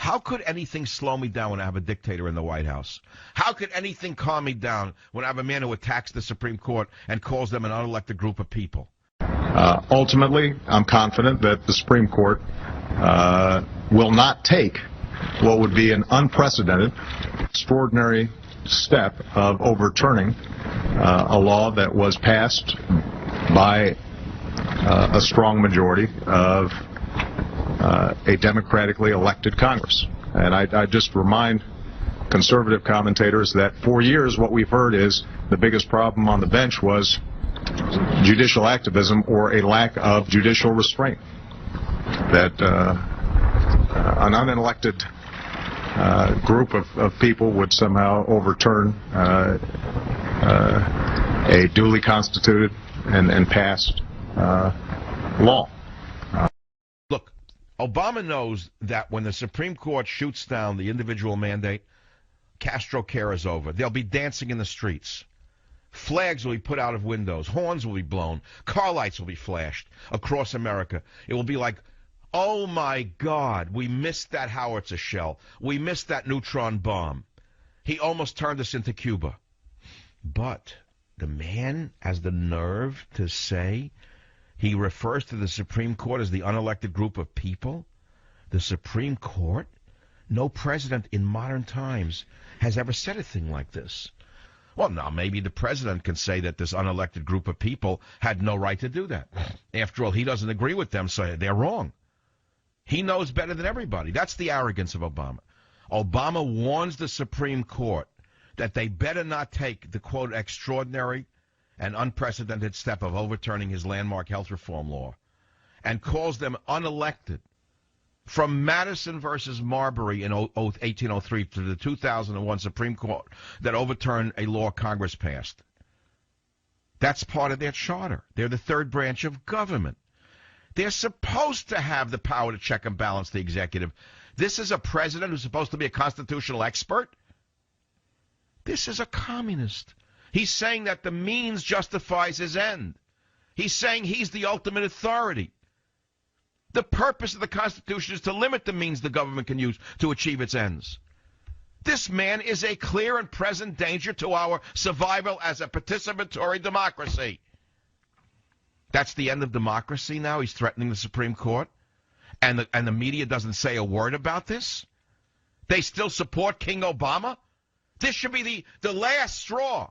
How could anything slow me down when I have a dictator in the White House? How could anything calm me down when I have a man who attacks the Supreme Court and calls them an unelected group of people? Ultimately, I'm confident that the Supreme Court will not take what would be an unprecedented, extraordinary step of overturning a law that was passed by a strong majority of a democratically elected Congress. And I just remind conservative commentators that for years what we've heard is the biggest problem on the bench was judicial activism or a lack of judicial restraint. That an unelected group of people would somehow overturn a duly constituted and passed law. Look, Obama knows that when the Supreme Court shoots down the individual mandate, Castro care is over. They'll be dancing in the streets. Flags will be put out of windows. Horns will be blown. Car lights will be flashed across America. It will be like, oh, my God, we missed that howitzer shell. We missed that neutron bomb. He almost turned us into Cuba. But the man has the nerve to say he refers to the Supreme Court as the unelected group of people. The Supreme Court? No president in modern times has ever said a thing like this. Well, now, maybe the president can say that this unelected group of people had no right to do that. After all, he doesn't agree with them, so they're wrong. He knows better than everybody. That's the arrogance of Obama. Obama warns the Supreme Court that they better not take the, quote, extraordinary and unprecedented step of overturning his landmark health reform law, and calls them unelected. From Madison versus Marbury in 1803 to the 2001 Supreme Court that overturned a law Congress passed. That's part of their charter. They're the third branch of government. They're supposed to have the power to check and balance the executive. This is a president who's supposed to be a constitutional expert. This is a communist. He's saying that the means justifies his end. He's saying he's the ultimate authority. The purpose of the Constitution is to limit the means the government can use to achieve its ends. This man is a clear and present danger to our survival as a participatory democracy. That's the end of democracy now? He's threatening the Supreme Court? And the media doesn't say a word about this? They still support King Obama? This should be the last straw.